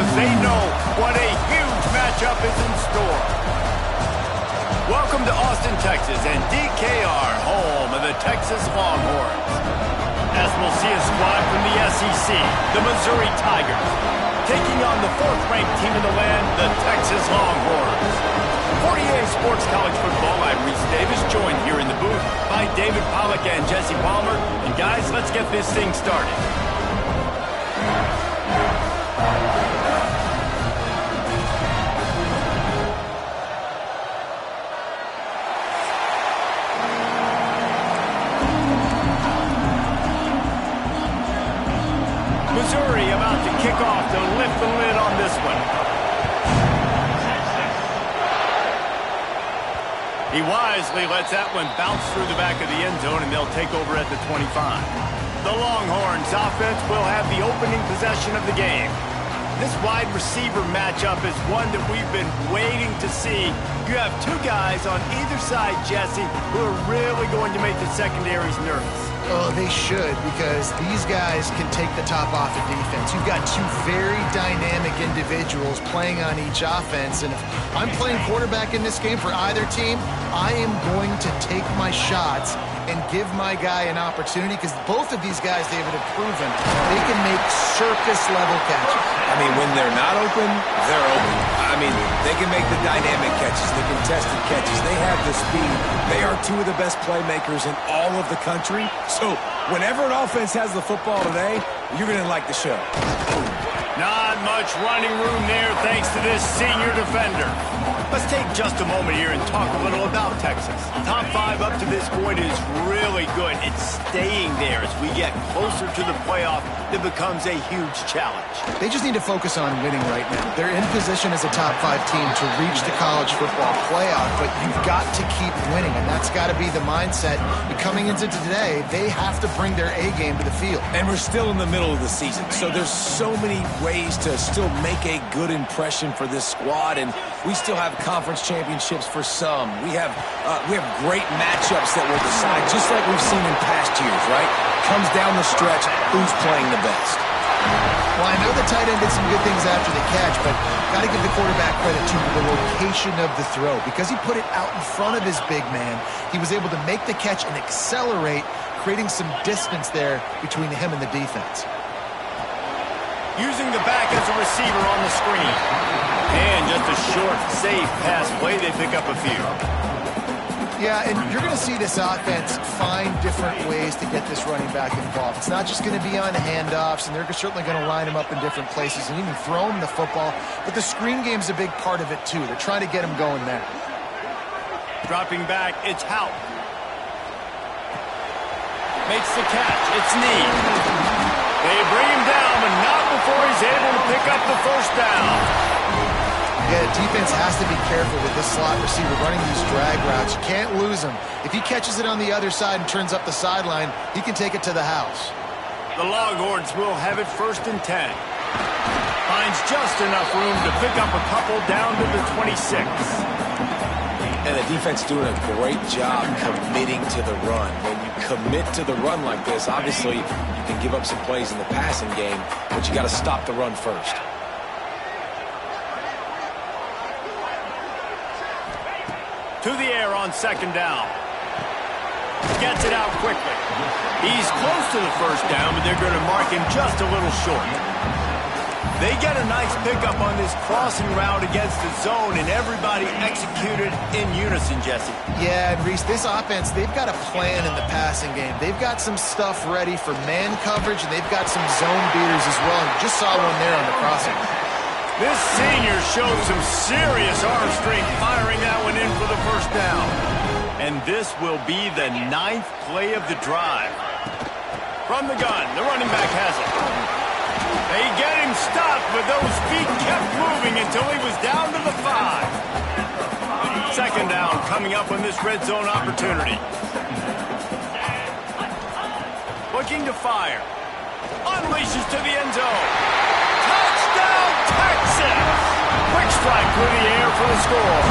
because they know what a huge matchup is in store. Welcome to Austin, Texas, and DKR, home of the Texas Longhorns. As we'll see a squad from the SEC, the Missouri Tigers, taking on the fourth-ranked team in the land, the Texas Longhorns. For EA Sports College Football, I'm Reese Davis, joined here in the booth by David Pollack and Jesse Palmer. And guys, let's get this thing started. Missouri about to kick off to lift the lid on this one. He wisely lets that one bounce through the back of the end zone, and they'll take over at the 25. The Longhorns offense will have the opening possession of the game. This wide receiver matchup is one that we've been waiting to see. You have two guys on either side, Jesse, who are really going to make the secondaries nervous. Oh, they should, because these guys can take the top off the defense. You've got two very dynamic individuals playing on each offense, and if I'm playing quarterback in this game for either team, I am going to take my shots and give my guy an opportunity, because both of these guys, David, have proven they can make circus-level catches. I mean, when they're not open, they're open. I mean, they can make the dynamic catches, the contested catches. They have the speed. They are two of the best playmakers in all of the country. So whenever an offense has the football today, you're going to like the show. Not much running room there thanks to this senior defender. Let's take just a moment here and talk a little about Texas. Top 5 up to this point is really good. It's staying there as we get closer to the playoff. That becomes a huge challenge. They just need to focus on winning right now. They're in position as a top 5 team to reach the college football playoff, but you've got to keep winning, and that's got to be the mindset. And coming into today, they have to bring their A game to the field. And we're still in the middle of the season, so there's so many ways to still make a good impression for this squad, and we still have conference championships for some. We have great matchups that will decide, just like we've seen in past years, right? Comes down the stretch, who's playing the best. Well, I know the tight end did some good things after the catch, but got to give the quarterback credit to the location of the throw. Because he put it out in front of his big man, he was able to make the catch and accelerate, creating some distance there between him and the defense. Using the back as a receiver on the screen. And just a short, safe pass play, they pick up a few. Yeah, and you're going to see this offense find different ways to get this running back involved. It's not just going to be on handoffs, and they're certainly going to line him up in different places and even throw him the football. But the screen game's a big part of it, too. They're trying to get him going there. Dropping back, it's Hout. Makes the catch. It's Need. They bring him down, but not before he's able to pick up the first down. Yeah, defense has to be careful with this slot receiver running these drag routes. You can't lose him. If he catches it on the other side and turns up the sideline, he can take it to the house. The Longhorns will have it 1st and 10. Finds just enough room to pick up a couple down to the 26. And the defense doing a great job committing to the run. When you commit to the run like this, obviously you can give up some plays in the passing game, but you got to stop the run first. To the air on 2nd down. Gets it out quickly. He's close to the first down, but they're going to mark him just a little short. They get a nice pickup on this crossing route against the zone, and everybody executed in unison, Jesse. Yeah, and Reese, this offense, they've got a plan in the passing game. They've got some stuff ready for man coverage, and they've got some zone beaters as well. And you just saw one there on the crossing. This senior showed some serious arm strength firing that one in for the first down. And this will be the 9th play of the drive. From the gun, the running back has it. They get him stopped, but those feet kept moving until he was down to the 5. 2nd down coming up on this red zone opportunity. Looking to fire. Unleashes to the end zone. Touchdown, Texas! Quick strike through the air for the score.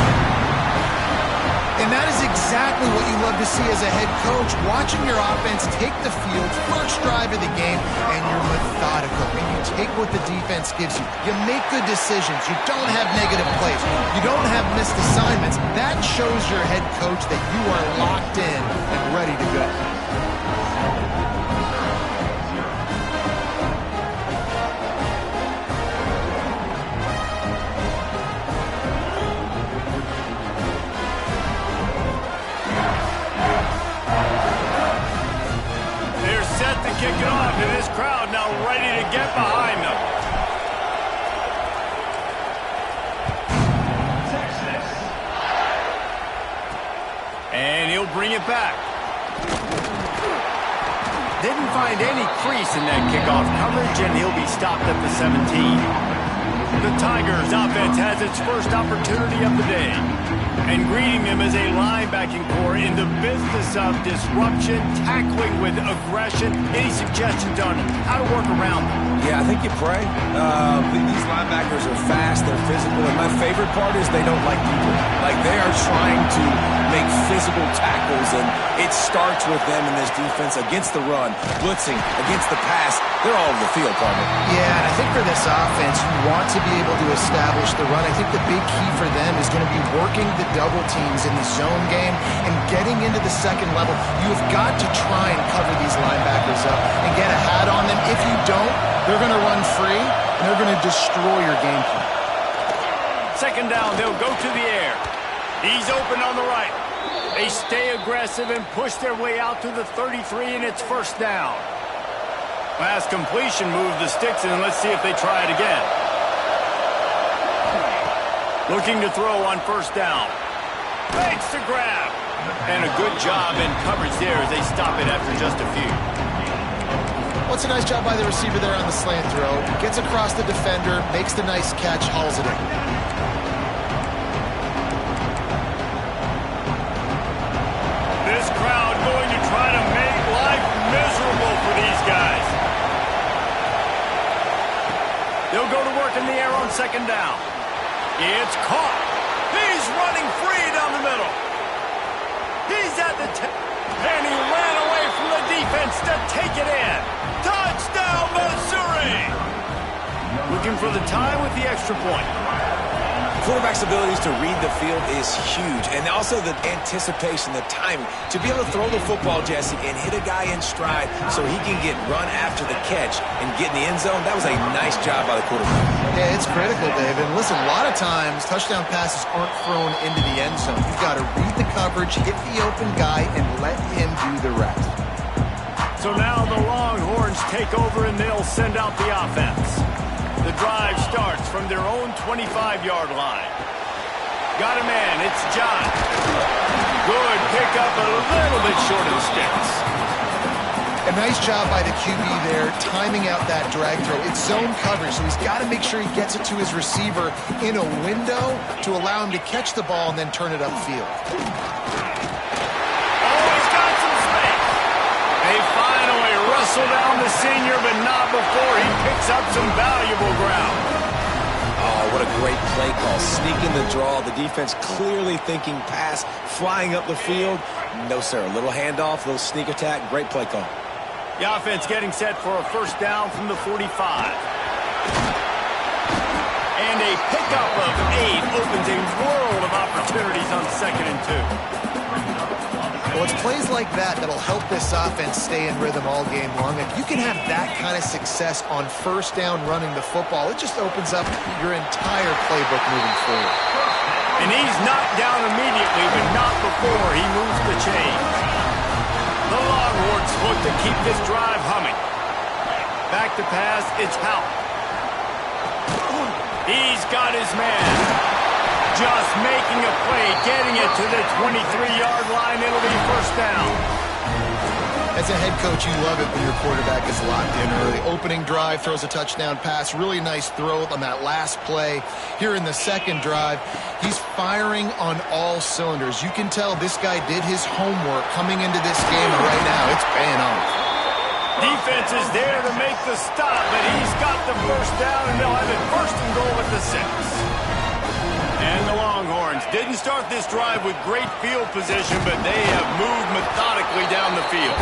And that is exactly what you love to see as a head coach, watching your offense take the field, first drive of the game, and you're methodical. And you take what the defense gives you. You make good decisions. You don't have negative plays. You don't have missed assignments. That shows your head coach that you are locked in and ready to go. Kick it off, and this crowd now ready to get behind them. And he'll bring it back. Didn't find any crease in that kickoff coverage, and he'll be stopped at the 17. The Tigers offense has its first opportunity of the day. And greeting them as a linebacking core in the business of disruption, tackling with aggression. Any suggestions on how to work around them? Yeah, I think you pray. These linebackers are fast, they're physical, and my favorite part is they don't like people. Like, they are trying to make physical tackles, and it starts with them in this defense against the run, blitzing, against the pass. They're all over the field, partner. Yeah, and I think for this offense, you want to be able to establish the run. I think the big key for them is going to be working the double teams in the zone game and getting into the second level. You've got to try and cover these linebackers up and get a hat on them. If you don't, they're going to run free and they're going to destroy your game plan. Second down, they'll go to the air. He's open on the right. They stay aggressive and push their way out to the 33, and it's first down. Pass completion, move the sticks, and let's see if they try it again. Looking to throw on first down. Makes the grab. And a good job in coverage there as they stop it after just a few. What's a nice job by the receiver there on the slant throw. Gets across the defender, makes the nice catch, hauls it in. This crowd going to try to make life miserable for these guys. They'll go to work in the air on second down. It's caught. He's running free down the middle. He's at the 10. And he ran away from the defense to take it in. Touchdown, Missouri! Looking for the tie with the extra point. Quarterback's abilities to read the field is huge, and also the anticipation, the timing. To be able to throw the football, Jesse, and hit a guy in stride so he can get run after the catch and get in the end zone, that was a nice job by the quarterback. Yeah, it's critical, Dave. And listen, a lot of times touchdown passes aren't thrown into the end zone. You've got to read the coverage, hit the open guy, and let him do the rest. So now the Longhorns take over, and they'll send out the offense. The drive starts from their own 25-yard line. Got a man, it's John. Good pickup, a little bit short of the sticks. A nice job by the QB there, timing out that drag throw. It's zone coverage, so he's got to make sure he gets it to his receiver in a window to allow him to catch the ball and then turn it upfield. Oh, he's got some space. They finally wrestle down the senior, but not before he picks up some valuable ground. Oh, what a great play call. Sneaking the draw. The defense clearly thinking pass, flying up the field. No, sir. A little handoff, a little sneak attack. Great play call. The offense getting set for a first down from the 45. And a pickup of 8 opens a world of opportunities on second and 2. Well, it's plays like that that'll help this offense stay in rhythm all game long. If you can have that kind of success on first down running the football, it just opens up your entire playbook moving forward. And he's knocked down immediately, but not before he moves the chains. The Longhorns look to keep this drive humming. Back to pass, it's Houck. He's got his man. Just making a play, getting it to the 23-yard line. It'll be first down. As a head coach, you love it when your quarterback is locked in early. Opening drive, throws a touchdown pass. Really nice throw on that last play. Here in the second drive, he's firing on all cylinders. You can tell this guy did his homework coming into this game, and right now it's paying off. Defense is there to make the stop, but he's got the first down, and they'll have it first and goal at the 6. And the Longhorns didn't start this drive with great field position, but they have moved methodically down the field.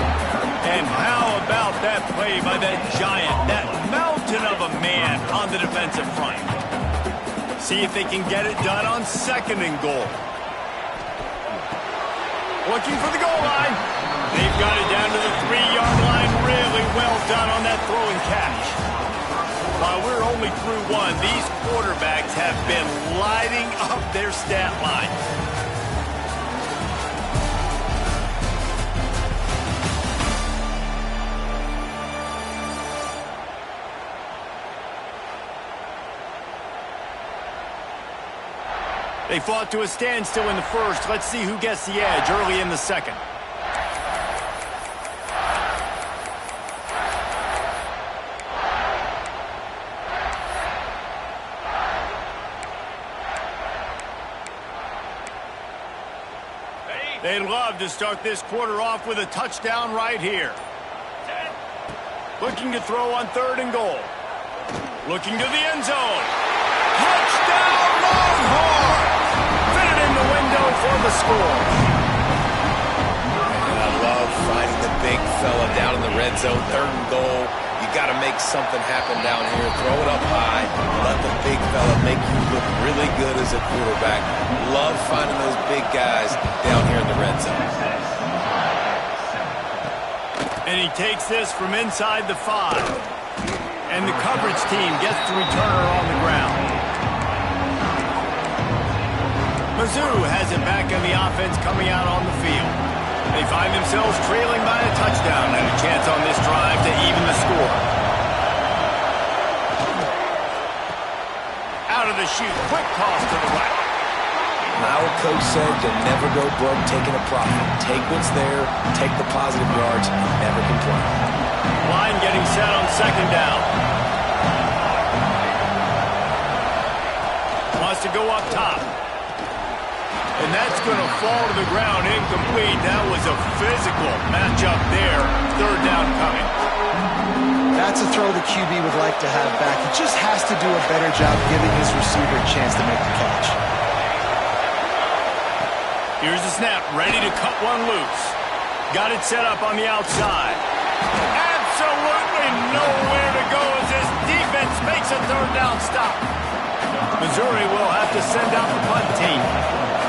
And how about that play by that giant, that mountain of a man on the defensive front? See if they can get it done on 2nd and goal. Looking for the goal line. They've got it down to the 3-yard line. Really well done on that throw and catch. While we're only through one, these quarterbacks have been lighting up their stat line. They fought to a standstill in the first. Let's see who gets the edge early in the second. They'd love to start this quarter off with a touchdown right here. Looking to throw on 3rd and goal. Looking to the end zone. Touchdown Longhorns! Fit it in the window for the score. And I love finding the big fella down in the red zone. 3rd and goal. You got to make something happen down here. Throw it up high. Let the big fella make you look really good as a quarterback. Love finding those big guys down here in the red zone. And he takes this from inside the 5. And the coverage team gets the returner on the ground. Mizzou has it back on the offense coming out on the field. They find themselves trailing by a touchdown and a chance on this drive to even the score. Out of the chute, quick toss to the right. My old coach said you'll never go broke taking a profit. Take what's there, take the positive yards, never complain. Line getting set on 2nd down. Wants to go up top. And that's going to fall to the ground incomplete. That was a physical matchup there. 3rd down coming. That's a throw the QB would like to have back. He just has to do a better job giving his receiver a chance to make the catch. Here's the snap, ready to cut one loose. Got it set up on the outside. Absolutely nowhere to go as this defense makes a 3rd down stop. Missouri will have to send out the punt team.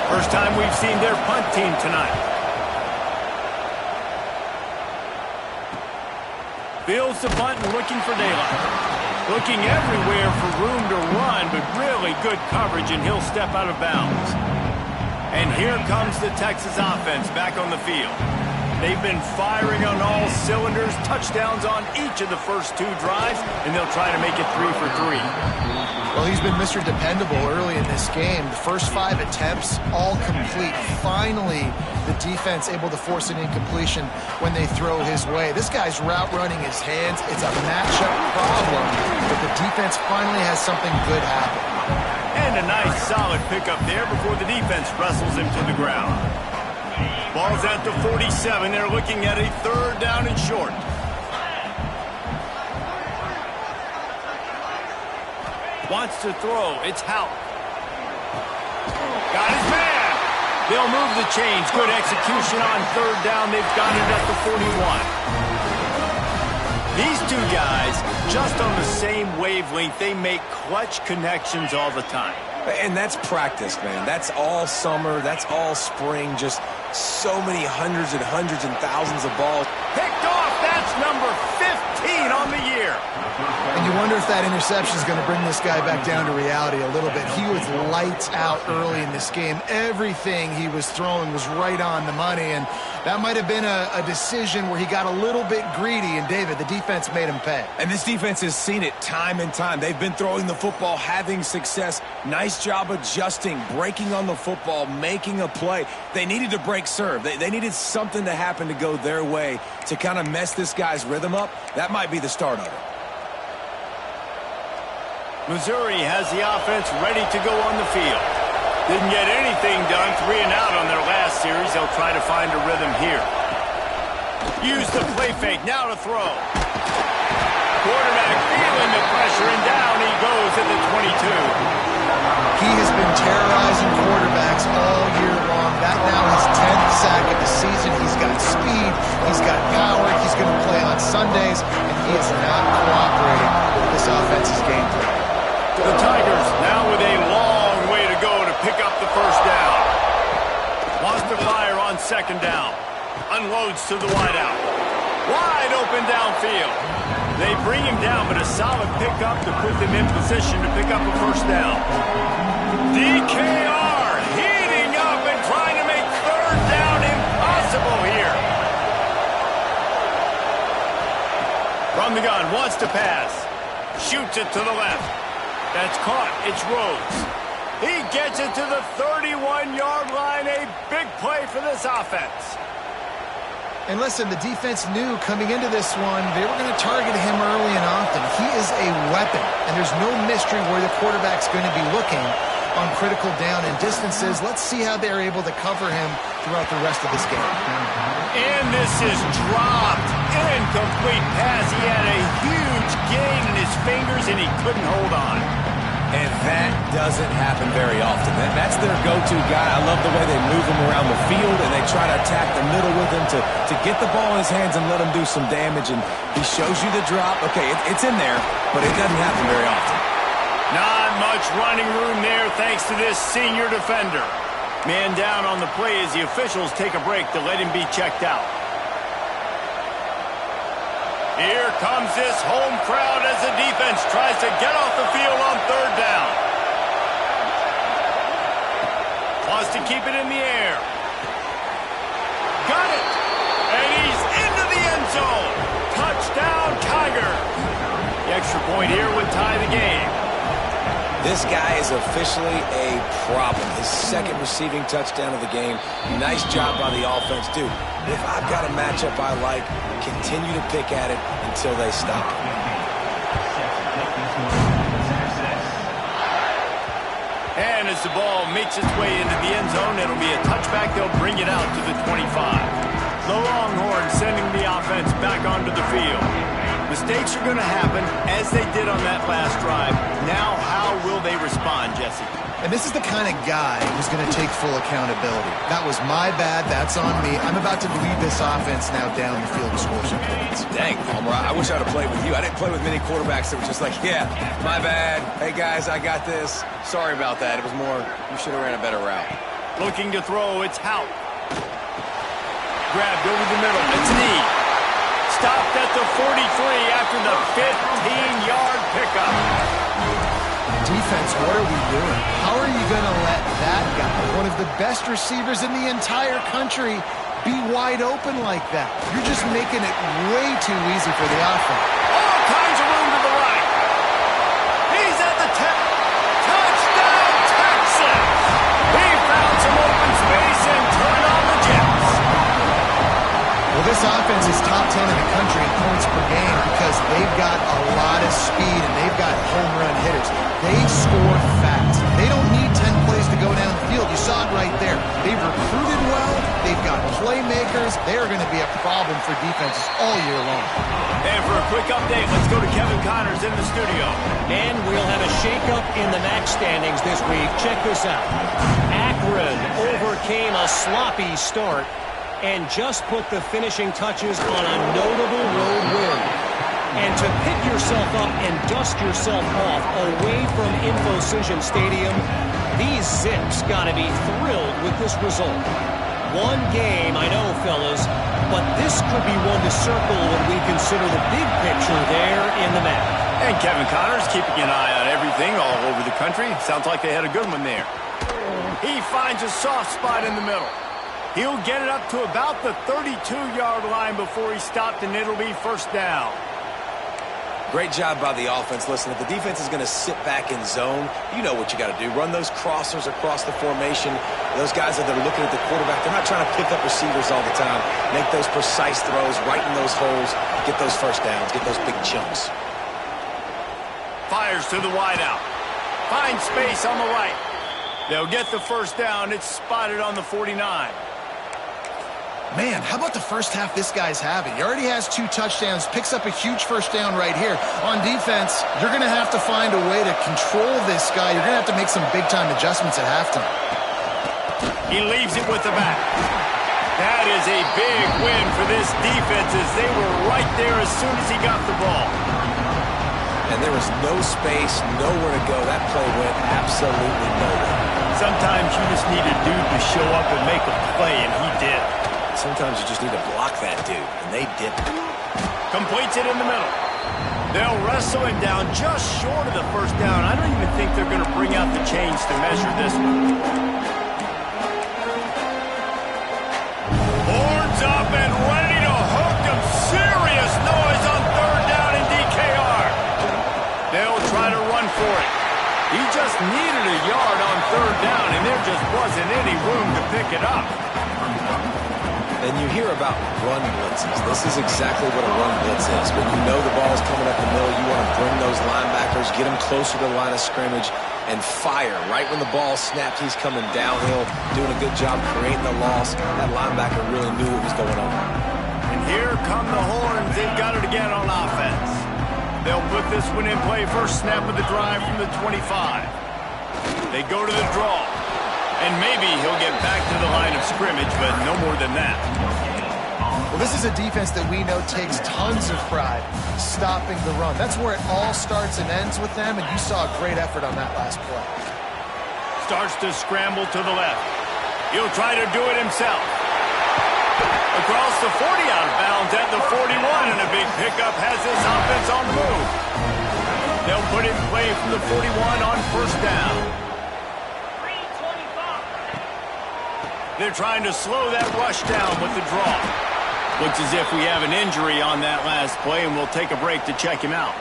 First time we've seen their punt team tonight. Fields the punt and looking for daylight. Looking everywhere for room to run, but really good coverage, and he'll step out of bounds. And here comes the Texas offense back on the field. They've been firing on all cylinders, touchdowns on each of the first 2 drives, and they'll try to make it 3 for 3. Well, he's been Mr. Dependable early in this game. The first 5 attempts, all complete. Finally, the defense able to force an incompletion when they throw his way. This guy's route running his hands. It's a matchup problem, but the defense finally has something good happen. And a nice solid pickup there before the defense wrestles him to the ground. Ball's at the 47. They're looking at a 3rd down and short. Wants to throw. It's Houck. Got his man. They'll move the chains. Good execution on 3rd down. They've got it at the 41. These 2 guys, just on the same wavelength, they make clutch connections all the time. And that's practice, man. That's all summer. That's all spring. Just so many hundreds and thousands of balls. Picked off. That's number 15 on the year. And you wonder if that interception is going to bring this guy back down to reality a little bit. He was lights out early in this game. Everything he was throwing was right on the money, and that might have been a decision where he got a little bit greedy, and David, the defense made him pay. And this defense has seen it time and time. They've been throwing the football, having success. Nice job adjusting, breaking on the football, making a play. They needed to break serve. They needed something to happen to go their way to kind of mess this guy's rhythm up. That might be the start of it. Missouri has the offense ready to go on the field. Didn't get anything done, 3 and out on their last series. They'll try to find a rhythm here. Use the play fake, now to throw. Quarterback feeling the pressure, and down he goes at the 22. He has been terrorizing quarterbacks all year long. That now his 10th sack of the season. He's got speed. He's got power. He's going to play on Sundays, and he is not cooperating with this offense's game plan. The Tigers now with a long way to go to pick up the first down. Wants to fire on second down. Unloads to the wideout. Wide open downfield. They bring him down, but a solid pickup to put them in position to pick up a first down. DKR heating up and trying to make third down impossible here. From the gun, wants to pass. Shoots it to the left. That's caught. It's Rhodes. He gets it to the 31-yard line. A big play for this offense. And listen, the defense knew coming into this one, they were going to target him early and often. He is a weapon, and there's no mystery where the quarterback's going to be looking on critical down and distances. Let's see how they're able to cover him throughout the rest of this game. And this is dropped. Incomplete pass. He had a huge gain in his fingers, and he couldn't hold on. And that doesn't happen very often. That's their go-to guy. I love the way they move him around the field, and they try to attack the middle with him to get the ball in his hands and let him do some damage. And he shows you the drop. Okay, it's in there, but it doesn't happen very often. Not much running room there thanks to this senior defender. Man down on the play as the officials take a break to let him be checked out. Here comes this home crowd as the defense tries to get off the field on third down. Wants to keep it in the air. Got it. And he's into the end zone. Touchdown, Tigers. The extra point here would tie the game. This guy is officially a problem. His second receiving touchdown of the game. Nice job by the offense, dude. If I've got a matchup I like, continue to pick at it until they stop. And as the ball makes its way into the end zone, it'll be a touchback. They'll bring it out to the 25. The Longhorns sending the offense back onto the field. Mistakes are going to happen, as they did on that last drive. Now, how will they respond, Jesse? And this is the kind of guy who's going to take full accountability. That was my bad. That's on me. I'm about to lead this offense now down the field to score some points. Dang, Palmer, I wish I would have played with you. I didn't play with many quarterbacks that were just like, yeah, my bad. Hey, guys, I got this. Sorry about that. It was more, you should have ran a better route. Looking to throw, it's Hout. Grabbed over the middle. It's knee. Stopped at the 43 after the 15-yard pickup. Defense, what are we doing? How are you going to let that guy, one of the best receivers in the entire country, be wide open like that? You're just making it way too easy for the offense. All kinds of room to the right. He's at the 10. Touchdown, Texas! He found some open space and turned on the Jets. Well, this offense is top 10 in the country in points per game because they've got a lot of speed and they've got home run hitters. They score fast. They don't need 10 plays to go down the field. You saw it right there. They've recruited well. They've got playmakers. They are going to be a problem for defenses all year long. And for a quick update, let's go to Kevin Connors in the studio. And we'll have a shakeup in the MAC standings this week. Check this out. Akron overcame a sloppy start and just put the finishing touches on a notable road win. And to pick yourself up and dust yourself off away from Infocision Stadium, these Zips got to be thrilled with this result. One game, I know, fellas, but this could be one to circle when we consider the big picture there in the MAC. And Kevin Connors keeping an eye on everything all over the country. Sounds like they had a good one there. He finds a soft spot in the middle. He'll get it up to about the 32-yard line before he's stopped, and it'll be first down. Great job by the offense. Listen, if the defense is going to sit back in zone, you know what you got to do. Run those crossers across the formation. Those guys that are looking at the quarterback, they're not trying to pick up receivers all the time. Make those precise throws, right in those holes, get those first downs, get those big chunks. Fires to the wideout. Finds space on the right. They'll get the first down. It's spotted on the 49. Man, how about the first half this guy's having? He already has 2 touchdowns, picks up a huge first down right here. On defense, you're going to have to find a way to control this guy. You're going to have to make some big-time adjustments at halftime. He leaves it with the back. That is a big win for this defense as they were right there as soon as he got the ball. And there was no space, nowhere to go. That play went absolutely nowhere. Sometimes you just need a dude to show up and make a play, and he did. Sometimes you just need to block that dude, and they didn't. Completes it in the middle. They'll wrestle it down just short of the first down. I don't even think they're going to bring out the chains to measure this one. Horns up and ready to hook them. Serious noise on third down in DKR. They'll try to run for it. He just needed a yard on third down, and there just wasn't any room to pick it up. And you hear about run blitzes. This is exactly what a run blitz is. When you know the ball's coming up the middle, you want to bring those linebackers, get them closer to the line of scrimmage, and fire. Right when the ball snapped, he's coming downhill, doing a good job creating the loss. That linebacker really knew what was going on. And here come the Horns. They've got it again on offense. They'll put this one in play. First snap of the drive from the 25. They go to the draw. And maybe he'll get back to the line of scrimmage, but no more than that. Well, this is a defense that we know takes tons of pride stopping the run. That's where it all starts and ends with them, and you saw a great effort on that last play. Starts to scramble to the left. He'll try to do it himself. Across the 40, out of bounds at the 41, and a big pickup has this offense on the move. They'll put it in play from the 41 on first down. They're trying to slow that rush down with the draw. Looks as if we have an injury on that last play, and we'll take a break to check him out.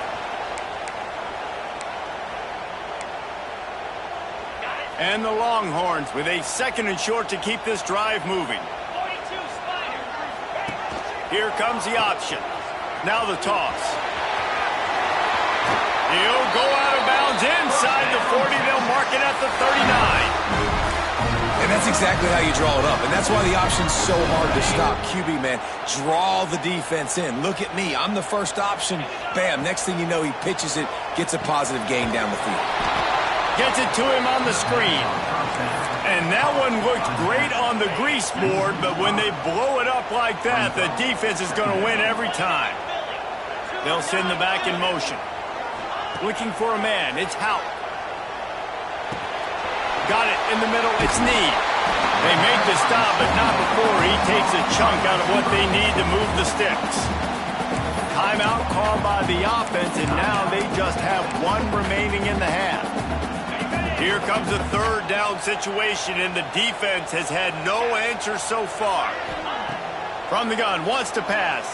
And the Longhorns with a 2nd and short to keep this drive moving. Here comes the option. Now the toss. He'll go out of bounds inside the 40. They'll mark it at the 39. And that's exactly how you draw it up. And that's why the option's so hard to stop. QB, man, draw the defense in. Look at me. I'm the first option. Bam. Next thing you know, he pitches it, gets a positive gain down the field. Gets it to him on the screen. And that one looked great on the grease board, but when they blow it up like that, the defense is going to win every time. They'll send the back in motion. Looking for a man. It's Hout. Got it in the middle. It's Need. They make the stop, but not before he takes a chunk out of what they need to move the sticks. Timeout called by the offense, and now they just have one remaining in the half. Here comes a third down situation, and the defense has had no answer so far. From the gun, wants to pass.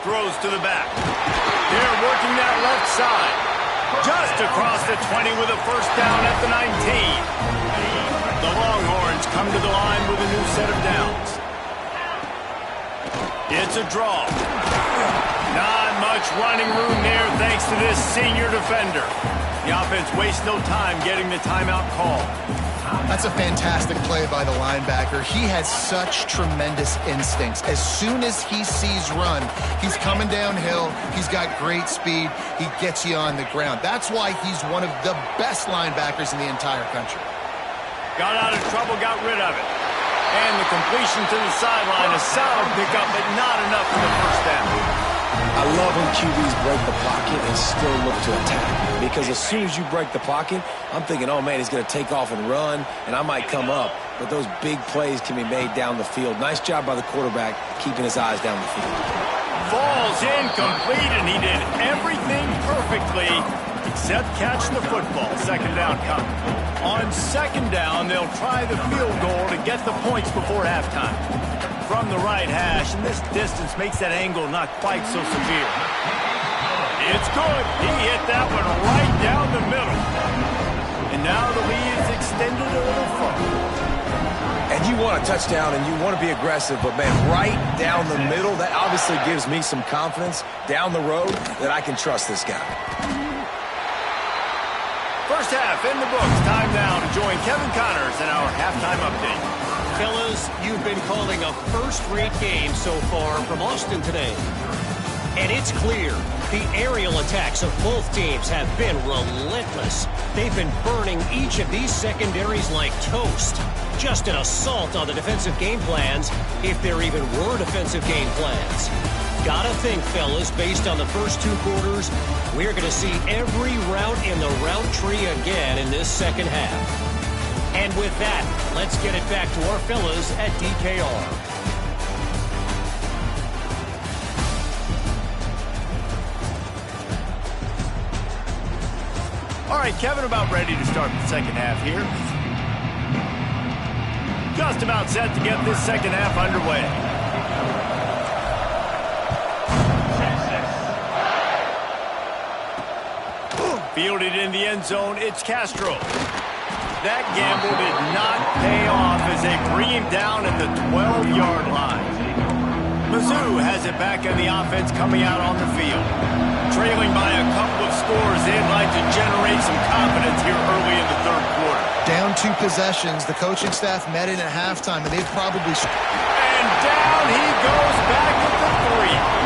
Throws to the back. They're working that left side. Just across the 20 with a first down at the 19. The Longhorns come to the line with a new set of downs. It's a draw. Not much running room there thanks to this senior defender. The offense wastes no time getting the timeout call. That's a fantastic play by the linebacker. He has such tremendous instincts. As soon as he sees run, he's coming downhill. He's got great speed. He gets you on the ground. That's why he's one of the best linebackers in the entire country. Got out of trouble, got rid of it. And the completion to the sideline, a solid pickup, but not enough for the first down. I love when QBs break the pocket and still look to attack. Because as soon as you break the pocket, I'm thinking, oh, man, he's going to take off and run, and I might come up. But those big plays can be made down the field. Nice job by the quarterback keeping his eyes down the field. Falls incomplete, and he did everything perfectly except catch the football. Second down coming. On second down, they'll try the field goal to get the points before halftime. From the right hash, and this distance makes that angle not quite so severe. It's good. He hit that one right down the middle. And now the lead is extended a little further. And you want a touchdown and you want to be aggressive, but, man, right down the middle, that obviously gives me some confidence down the road that I can trust this guy. First half in the books. Time now to join Kevin Connors in our halftime update. Fellas, you've been calling a first-rate game so far from Austin today. And it's clear the aerial attacks of both teams have been relentless. They've been burning each of these secondaries like toast. Just an assault on the defensive game plans, if there even were defensive game plans. Gotta think, fellas, based on the first 2 quarters, we're going to see every route in the route tree again in this second half. And with that, let's get it back to our fellas at DKR. All right, Kevin, about ready to start the second half here. Just about set to get this second half underway. Fielded in the end zone, it's Castro. That gamble did not pay off as they bring him down at the 12-yard line. Mizzou has it back in the offense coming out on the field. Trailing by a couple of scores, they'd like to generate some confidence here early in the third quarter. Down 2 possessions. The coaching staff met in at halftime, and they've probably... And down he goes back at the 3.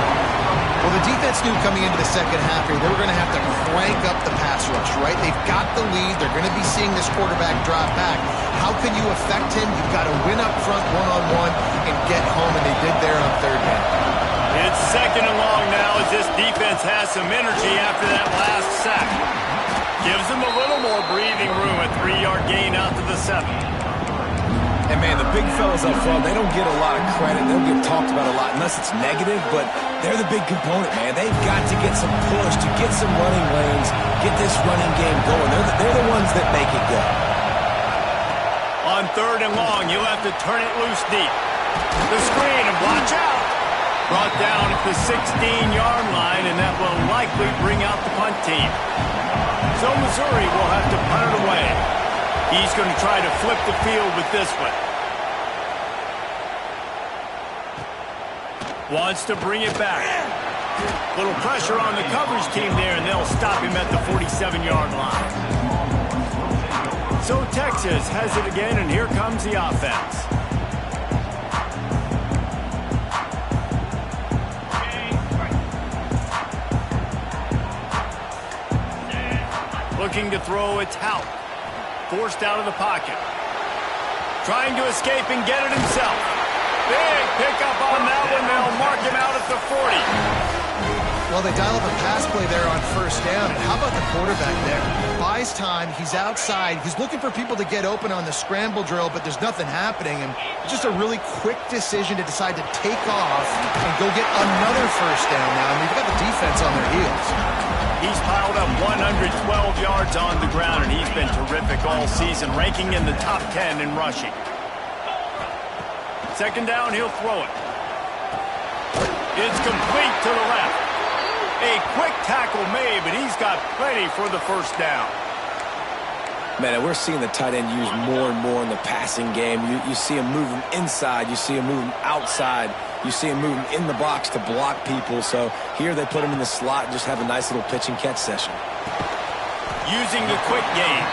Well, the defense knew coming into the second half here they were going to have to crank up the pass rush, right? They've got the lead. They're going to be seeing this quarterback drop back. How can you affect him? You've got to win up front one-on-one and get home, and they did there on third down. It's second and long now as this defense has some energy after that last sack. Gives them a little more breathing room, a 3-yard gain out to the 7. And, man, the big fellas up front, they don't get a lot of credit. They don't get talked about a lot unless it's negative, but they're the big component, man. They've got to get some push, to get some running lanes, get this running game going. They're the ones that make it go. On third and long, you'll have to turn it loose deep. The screen, and watch out. Brought down at the 16-yard line, and that will likely bring out the punt team. So Missouri will have to punt it away. He's going to try to flip the field with this one. Wants to bring it back. Little pressure on the coverage team there, and they'll stop him at the 47-yard line. So Texas has it again, and here comes the offense. Looking to throw, it's Hout. Forced out of the pocket. Trying to escape and get it himself. Big pickup on that one. They'll mark him out at the 40. Well, they dial up a pass play there on first down. And how about the quarterback there? Buys time. He's outside. He's looking for people to get open on the scramble drill, but there's nothing happening. And just a really quick decision to decide to take off and go get another first down now. And they've got the defense on their heels. He's piled up 112 yards on the ground, and he's been terrific all season, ranking in the top 10 in rushing. Second down, he'll throw it. It's complete to the left. A quick tackle made, but he's got plenty for the first down. Man, we're seeing the tight end used more and more in the passing game. You see him moving inside. You see him moving outside. You see him moving in the box to block people. So here they put him in the slot and just have a nice little pitch and catch session. Using the quick game.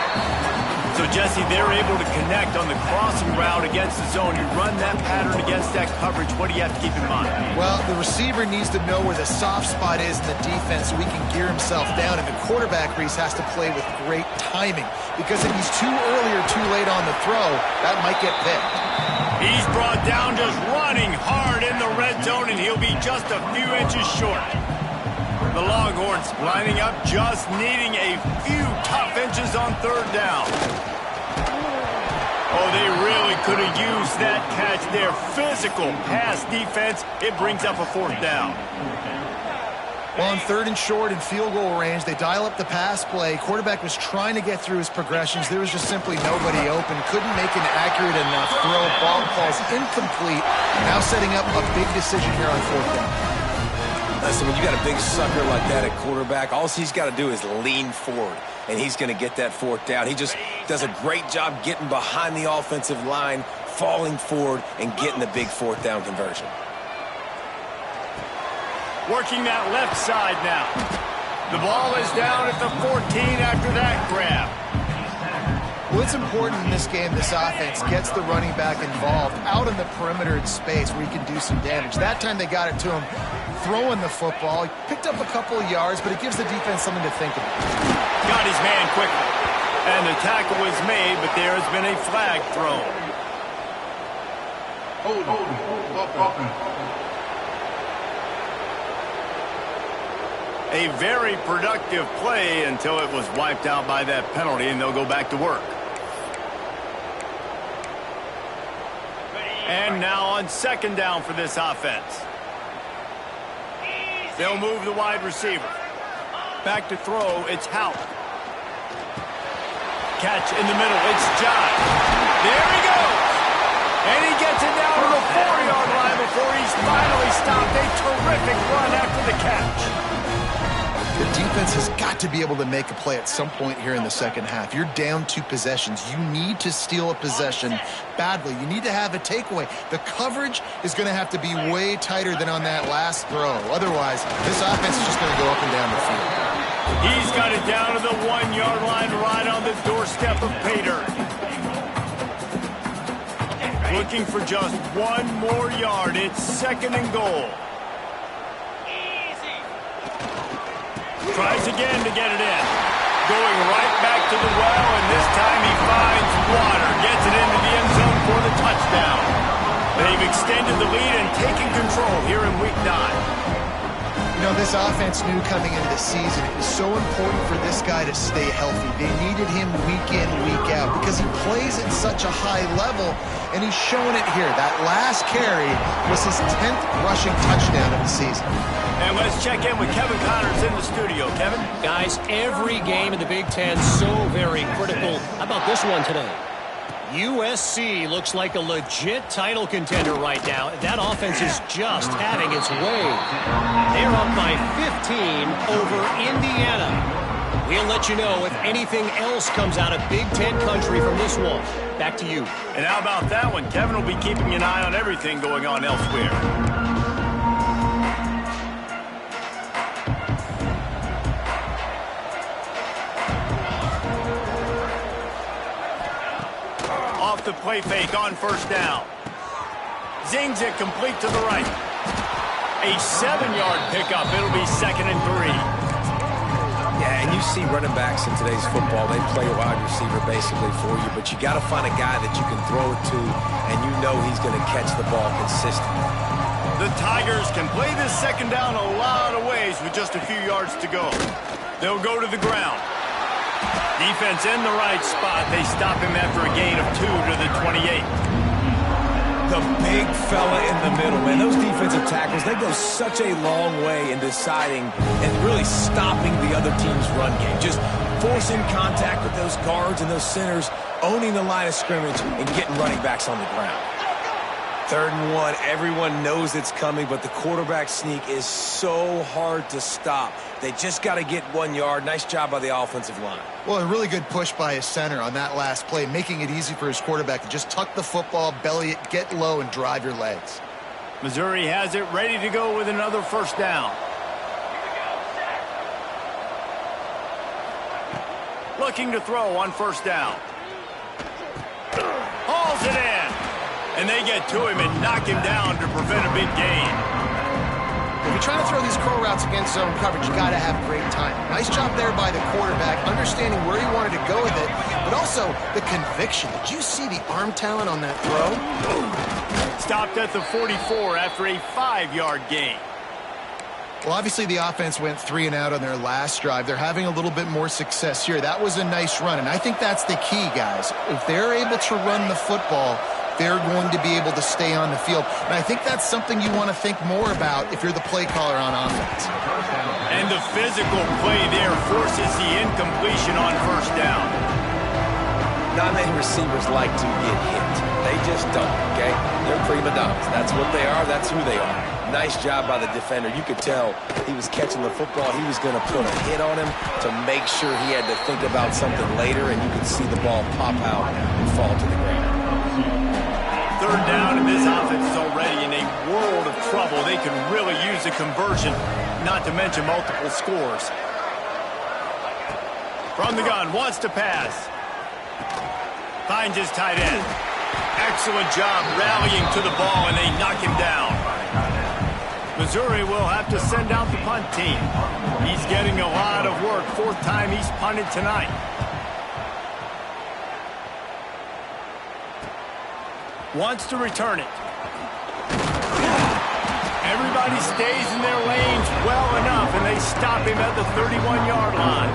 So, Jesse, they're able to connect on the crossing route against the zone. You run that pattern against that coverage. What do you have to keep in mind? Well, the receiver needs to know where the soft spot is in the defense so he can gear himself down. And the quarterback, Reese, has to play with great timing. Because if he's too early or too late on the throw, that might get picked. He's brought down just running hard in the red zone, and he'll be just a few inches short. The Longhorns lining up, just needing a few tough inches on third down. Oh, they really could have used that catch there. Physical pass defense. It brings up a fourth down. Well, on third and short and field goal range, they dial up the pass play. Quarterback was trying to get through his progressions. There was just simply nobody open. Couldn't make an accurate enough throw. Ball falls incomplete. Now setting up a big decision here on fourth down. Listen, when you got a big sucker like that at quarterback, all he's got to do is lean forward, and he's going to get that fourth down. He just does a great job getting behind the offensive line, falling forward, and getting the big fourth down conversion. Working that left side now. The ball is down at the 14 after that grab. Well, it's important in this game this offense gets the running back involved out in the perimeter in space where he can do some damage. That time they got it to him throwing the football. He picked up a couple of yards, but it gives the defense something to think about. Got his man quickly. And the tackle was made, but there has been a flag thrown. A very productive play until it was wiped out by that penalty, and they'll go back to work. And now on second down for this offense. They'll move the wide receiver. Back to throw, it's Hout. Catch in the middle, it's John. There he goes. And he gets it down to the 4-yard line before he's finally stopped. A terrific run after the catch. The defense has got to be able to make a play at some point here in the second half. You're down 2 possessions. You need to steal a possession badly. You need to have a takeaway. The coverage is going to have to be way tighter than on that last throw. Otherwise, this offense is just going to go up and down the field. He's got it down to the 1-yard line right on the doorstep of Pater. Looking for just 1 more yard. It's second and goal. Tries again to get it in. Going right back to the well, and this time he finds water. Gets it into the end zone for the touchdown. They've extended the lead and taken control here in week 9. You know, this offense knew coming into the season it was so important for this guy to stay healthy. They needed him week in, week out because he plays at such a high level, and he's showing it here. That last carry was his 10th rushing touchdown of the season. And let's check in with Kevin Connors in the studio. Kevin? Guys, every game in the Big Ten so very critical. How about this one today? USC looks like a legit title contender right now. That offense is just having its way. They're up by 15 over Indiana. We'll let you know if anything else comes out of Big Ten country from this one. Back to you. And how about that one? Kevin will be keeping an eye on everything going on elsewhere. The play fake on first down. Zings it complete to the right. A 7-yard pickup. It'll be second and 3. Yeah, and you see running backs in today's football, they play a wide receiver basically for you, but you got to find a guy that you can throw it to, and you know he's going to catch the ball consistently. The Tigers can play this second down a lot of ways with just a few yards to go. They'll go to the ground. Defense in the right spot. They stop him after a gain of 2 to the 28. The big fella in the middle, man. Those defensive tackles, they go such a long way in deciding and really stopping the other team's run game. Just forcing contact with those guards and those centers, owning the line of scrimmage, and getting running backs on the ground. 3rd and 1, everyone knows it's coming, but the quarterback sneak is so hard to stop. They just got to get 1 yard. Nice job by the offensive line. Well, a really good push by his center on that last play, making it easy for his quarterback to just tuck the football, belly it, get low, and drive your legs. Missouri has it ready to go with another first down. Looking to throw on first down. Hauls it in. And they get to him and knock him down to prevent a big gain. If you're trying to throw these curl routes against zone coverage, you got to have great time. Nice job there by the quarterback, understanding where he wanted to go with it, but also the conviction. Did you see the arm talent on that throw? Stopped at the 44 after a 5-yard gain. Well, obviously the offense went 3 and out on their last drive. They're having a little bit more success here. That was a nice run, and I think that's the key, guys. If they're able to run the football, they're going to be able to stay on the field. And I think that's something you want to think more about if you're the play caller on offense. And the physical play there forces the incompletion on first down. Not many receivers like to get hit. They just don't, okay? They're prima donnas. That's what they are. That's who they are. Nice job by the defender. You could tell he was catching the football. He was going to put a hit on him to make sure he had to think about something later, and you could see the ball pop out and fall to the ground. 3rd down, and this offense is already in a world of trouble. They can really use a conversion, not to mention multiple scores. From the gun, wants to pass. Finds his tight end. Excellent job rallying to the ball, and they knock him down. Missouri will have to send out the punt team. He's getting a lot of work. Fourth time he's punted tonight. Wants to return it. Everybody stays in their lanes well enough, and they stop him at the 31-yard line.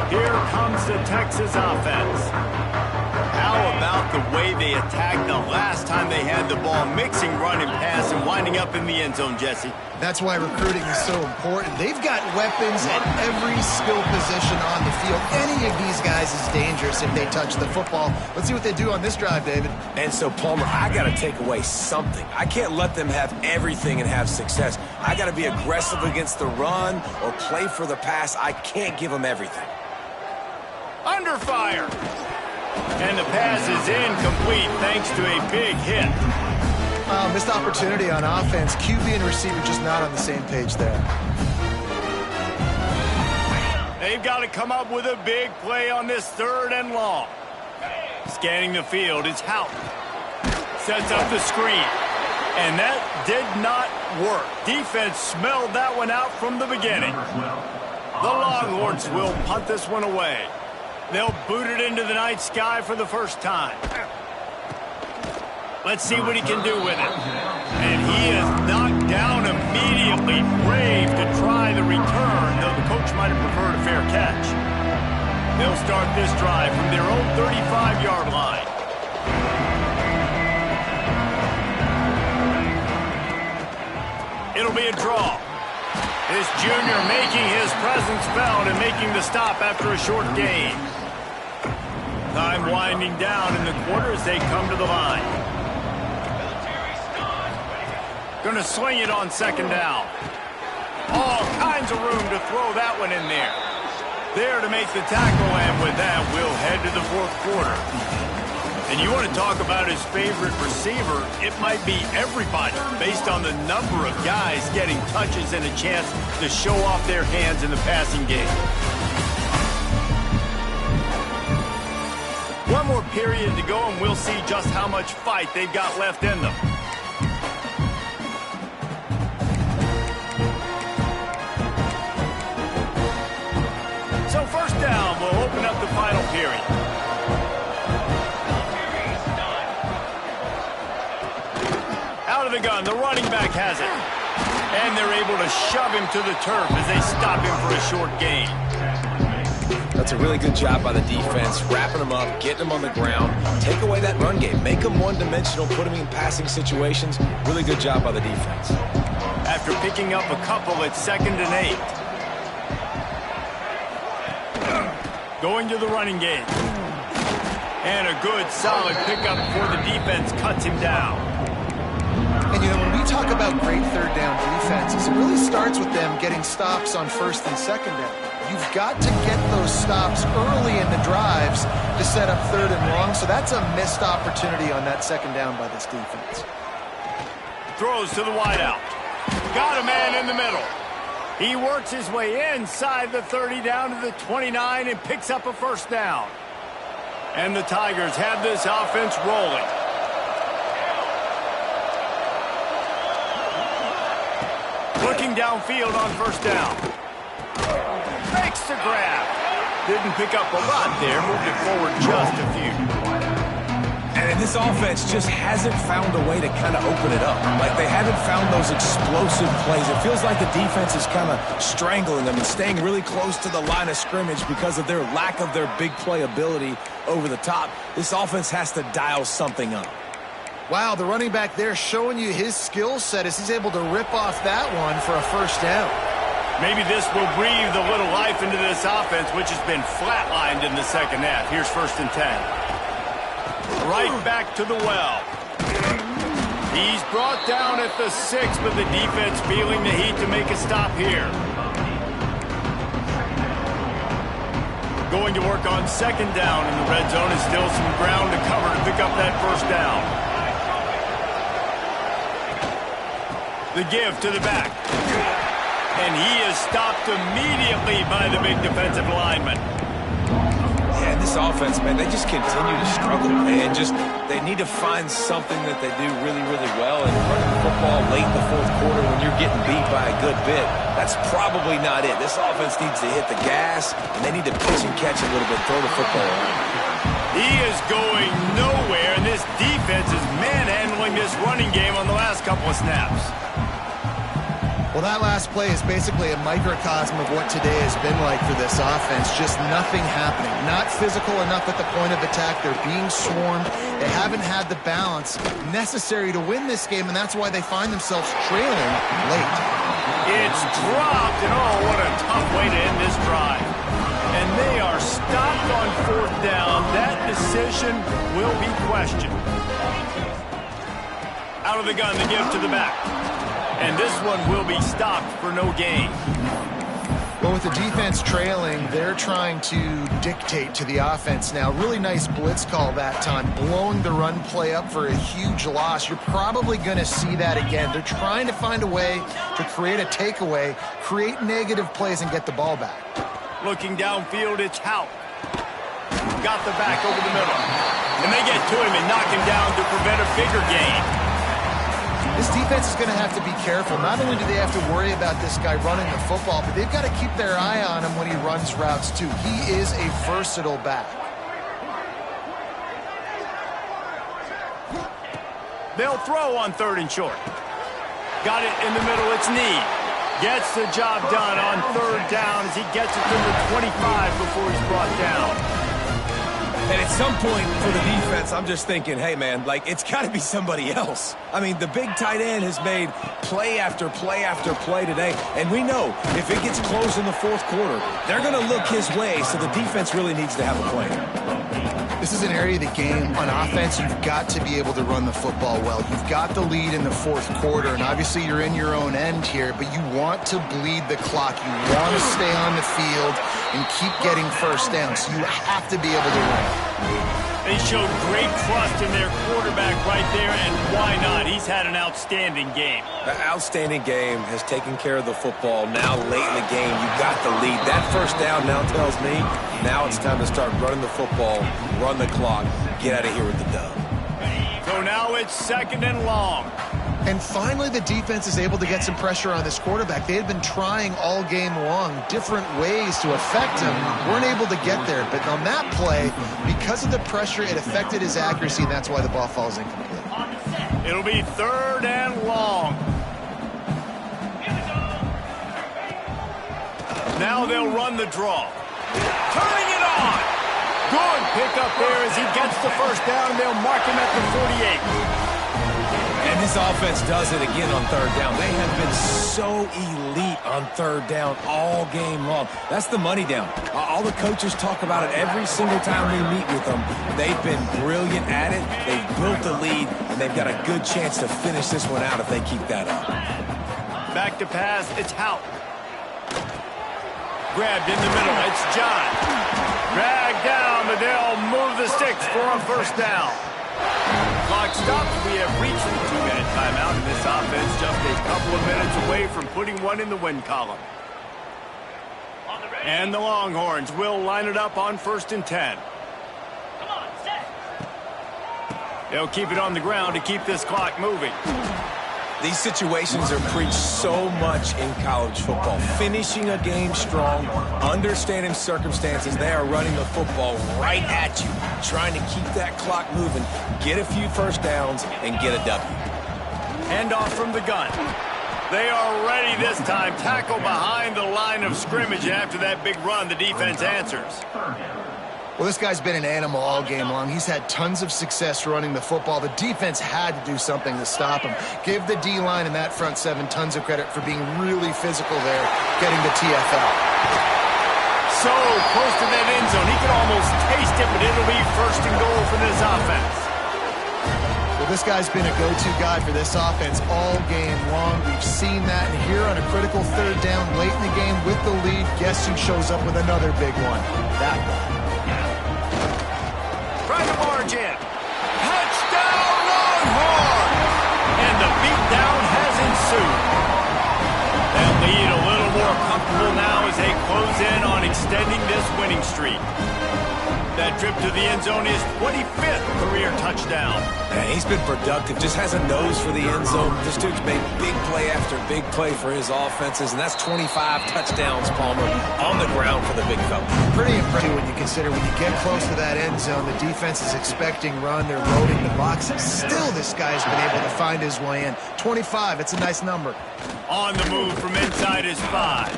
Here comes the Texas offense. How about the way they attacked the last time they had the ball, mixing run and pass and winding up in the end zone, Jesse? That's why recruiting is so important. They've got weapons at every skill position on the field. Any of these guys is dangerous if they touch the football. Let's see what they do on this drive, David. And so, Palmer, I got to take away something. I can't let them have everything and have success. I got to be aggressive against the run or play for the pass. I can't give them everything. Under fire. And the pass is incomplete thanks to a big hit. Missed opportunity on offense. QB and receiver just not on the same page there. They've got to come up with a big play on this 3rd and long. Scanning the field is Houghton. Sets up the screen. And that did not work. Defense smelled that one out from the beginning. The Longhorns will punt this one away. They'll boot it into the night sky for the first time. Let's see what he can do with it. And he is knocked down immediately. Brave to try the return, though the coach might have preferred a fair catch. They'll start this drive from their own 35-yard line. It'll be a draw. This junior making his presence felt and making the stop after a short gain. Time winding down in the quarter as they come to the line. Going to swing it on 2nd down. All kinds of room to throw that one in there. There to make the tackle, and with that, we'll head to the 4th quarter. And you want to talk about his favorite receiver, it might be everybody based on the number of guys getting touches and a chance to show off their hands in the passing game. One more period to go, and we'll see just how much fight they've got left in them. So 1st down will open up the final period. Out of the gun, the running back has it. And they're able to shove him to the turf as they stop him for a short gain. That's a really good job by the defense, wrapping them up, getting them on the ground, take away that run game, make them one-dimensional, put them in passing situations. Really good job by the defense. After picking up a couple at 2nd and 8. Going to the running game. And a good, solid pickup before the defense cuts him down. And, you know, when we talk about great 3rd down defenses, it really starts with them getting stops on 1st and 2nd down. You've got to get those stops early in the drives to set up 3rd and long, so that's a missed opportunity on that 2nd down by this defense. Throws to the wideout. Got a man in the middle. He works his way inside the 30 down to the 29 and picks up a 1st down. And the Tigers have this offense rolling. Looking downfield on 1st down. Makes the grab. Didn't pick up a lot there. Moved it forward just a few. And this offense just hasn't found a way to kind of open it up. Like, they haven't found those explosive plays. It feels like the defense is kind of strangling them and staying really close to the line of scrimmage because of their lack of their big play ability over the top. This offense has to dial something up. Wow, the running back there showing you his skill set as he's able to rip off that one for a 1st down. Maybe this will breathe a little life into this offense, which has been flatlined in the 2nd half. Here's 1st and 10. Right back to the well. He's brought down at the 6, but the defense feeling the heat to make a stop here. Going to work on 2nd down in the red zone, and still some ground to cover to pick up that 1st down. The give to the back. And he is stopped immediately by the big defensive lineman. And this offense, man, they just continue to struggle. And they need to find something that they do really, really well. And running the football late in the fourth quarter when you're getting beat by a good bit, that's probably not it. This offense needs to hit the gas, and they need to pitch and catch a little bit, throw the football around. He is going nowhere, and this defense is manhandling this running game on the last couple of snaps. Well, that last play is basically a microcosm of what today has been like for this offense. Just nothing happening. Not physical enough at the point of attack. They're being swarmed. They haven't had the balance necessary to win this game, and that's why they find themselves trailing late. It's dropped, and oh, what a tough way to end this drive. And they are stopped on fourth down. That decision will be questioned. Out of the gun, the give to the back. And this one will be stopped for no gain. Well, with the defense trailing, they're trying to dictate to the offense now. Really nice blitz call that time, blowing the run play up for a huge loss. You're probably going to see that again. They're trying to find a way to create a takeaway, create negative plays, and get the ball back. Looking downfield, it's Hout. Got the back over the middle. And they get to him and knock him down to prevent a bigger gain. This defense is going to have to be careful. Not only do they have to worry about this guy running the football, but they've got to keep their eye on him when he runs routes too. He is a versatile back. They'll throw on third and short. Got it in the middle, it's Need. Gets the job done on third down as he gets it to the 25 before he's brought down. And at some point for the defense, I'm just thinking, hey, man, like, it's got to be somebody else. I mean, the big tight end has made play after play after play today. And we know if it gets close in the fourth quarter, they're going to look his way, so the defense really needs to have a plan. This is an area of the game. On offense, you've got to be able to run the football well. You've got the lead in the fourth quarter, and obviously you're in your own end here, but you want to bleed the clock. You want to stay on the field and keep getting first down, so you have to be able to win. They showed great trust in their quarterback right there, and why not? He's had an outstanding game. An outstanding game, has taken care of the football. Now late in the game, you got the lead. That first down now tells me now it's time to start running the football, run the clock, get out of here with the dub. So now it's second and long. And finally, the defense is able to get some pressure on this quarterback. They had been trying all game long different ways to affect him. Weren't able to get there. But on that play, because of the pressure, it affected his accuracy, and that's why the ball falls incomplete. It'll be third and long. Now they'll run the draw. Turning it on. Good pickup there as he gets the first down, and they'll mark him at the 48. And this offense does it again on third down. They have been so elite on third down all game long. That's the money down. All the coaches talk about it every single time we meet with them. They've been brilliant at it. They've built the lead, and they've got a good chance to finish this one out if they keep that up. Back to pass, it's Hout. Grabbed in the middle, it's John. Dragged down, but they'll move the sticks for a first down. Clock stops. We have reached the 2-minute timeout, and this offense just a couple of minutes away from putting one in the win column. And the Longhorns will line it up on 1st and 10. They'll keep it on the ground to keep this clock moving. These situations are preached so much in college football. Finishing a game strong, understanding circumstances. They are running the football right at you, trying to keep that clock moving, get a few first downs, and get a W. Hand off from the gun. They are ready this time. Tackle behind the line of scrimmage, and after that big run, the defense answers. Well, this guy's been an animal all game long. He's had tons of success running the football. The defense had to do something to stop him. Give the D-line and that front seven tons of credit for being really physical there, getting the TFL. So close to that end zone. He could almost taste it, but it'll be first and goal for this offense. Well, this guy's been a go-to guy for this offense all game long. We've seen that, and here on a critical third down late in the game with the lead, guess who shows up with another big one? That one. Trying to march in. Touchdown, Longhorns! And the beatdown has ensued. They'll lead a little more comfortable now as they close in on extending this winning streak. That trip to the end zone is 25th career touchdown. And he's been productive, just has a nose for the end zone. This dude's made big play after big play for his offenses, and that's 25 touchdowns, Palmer, on the ground for the big fella. Pretty impressive when you consider when you get close to that end zone, the defense is expecting run, they're loading the boxes. Still, this guy's been able to find his way in. 25, it's a nice number. On the move from inside his 5.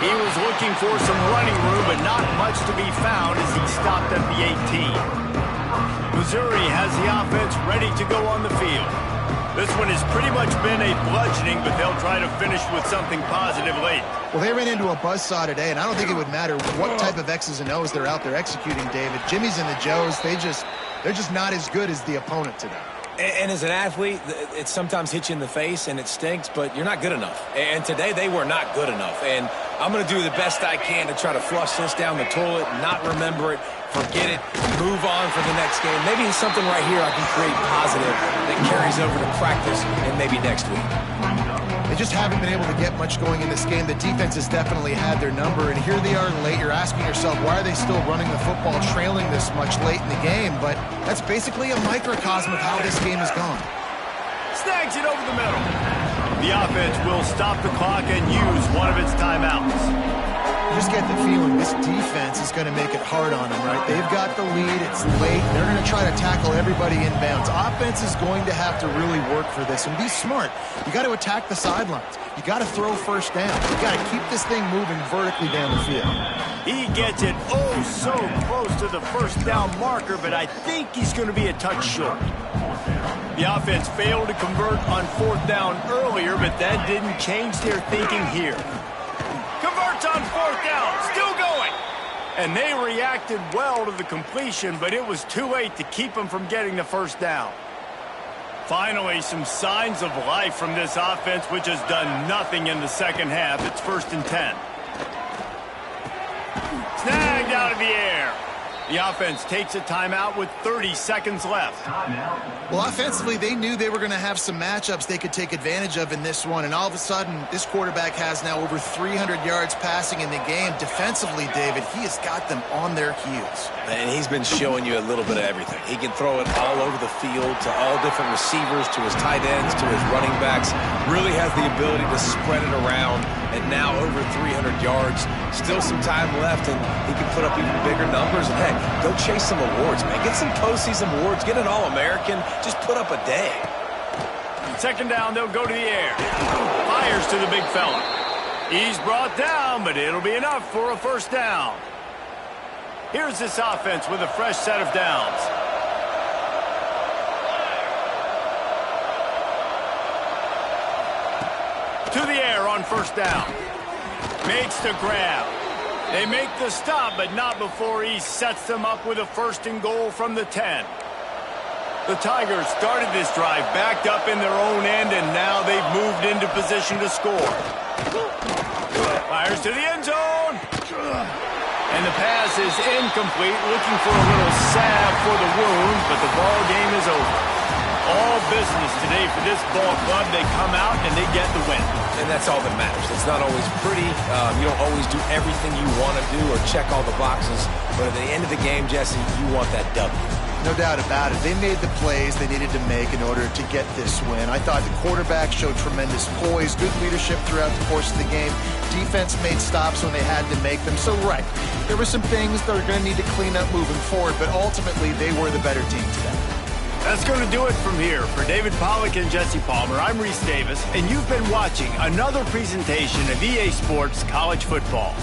He was looking for some running room, but not much to be found as he stopped at the 18. Missouri has the offense ready to go on the field. This one has pretty much been a bludgeoning, but they'll try to finish with something positive late. Well, they ran into a buzzsaw today, and I don't think it would matter what type of X's and O's they're out there executing, David. Jimmy's and the Joes, they're just not as good as the opponent today. And as an athlete, it sometimes hits you in the face and it stinks, but you're not good enough. And today they were not good enough. And I'm going to do the best I can to try to flush this down the toilet, not remember it, forget it, move on for the next game. Maybe something right here I can create positive that carries over to practice and maybe next week. They just haven't been able to get much going in this game. The defense has definitely had their number, and here they are late. You're asking yourself, why are they still running the football, trailing this much late in the game? But that's basically a microcosm of how this game has gone. Snags it over the middle. The offense will stop the clock and use one of its timeouts. You just get the feeling this defense is going to make it hard on them, right? They've got the lead. It's late. They're going to try to tackle everybody inbounds. Offense is going to have to really work for this and be smart. You got to attack the sidelines. You got to throw first down. You got to keep this thing moving vertically down the field. He gets it so close to the first down marker, but I think he's going to be a touch short. The offense failed to convert on 4th down earlier, but that didn't change their thinking here. Converts on 4th down, still going. And they reacted well to the completion, but it was too late to keep them from getting the first down. Finally, some signs of life from this offense, which has done nothing in the second half. It's 1st and 10. Snagged out of the air. The offense takes a timeout with 30 seconds left. Well, offensively, they knew they were going to have some matchups they could take advantage of in this one, and all of a sudden, this quarterback has now over 300 yards passing in the game. Defensively, David, he has got them on their heels. And he's been showing you a little bit of everything. He can throw it all over the field to all different receivers, to his tight ends, to his running backs. Really has the ability to spread it around, and now over 300 yards. Still some time left, and he can put up even bigger numbers. And, heck, go chase some awards, man. Get some postseason awards. Get an All-American. Just put up a day. 2nd down, they'll go to the air. Fires to the big fella. He's brought down, but it'll be enough for a first down. Here's this offense with a fresh set of downs. To the air on 1st down. Makes the grab. They make the stop, but not before he sets them up with a 1st and goal from the 10. The Tigers started this drive backed up in their own end, and now they've moved into position to score. Fires to the end zone. And the pass is incomplete, looking for a little salve for the wound, but the ball game is over. All business today for this ball club. They come out and they get the win. And that's all that matters. It's not always pretty. You don't always do everything you want to do or check all the boxes. But at the end of the game, Jesse, you want that W. No doubt about it. They made the plays they needed to make in order to get this win. I thought the quarterback showed tremendous poise, good leadership throughout the course of the game. Defense made stops when they had to make them. So, right, there were some things that are going to need to clean up moving forward, but ultimately they were the better team today. That's going to do it from here. For David Pollack and Jesse Palmer, I'm Reese Davis, and you've been watching another presentation of EA Sports College Football.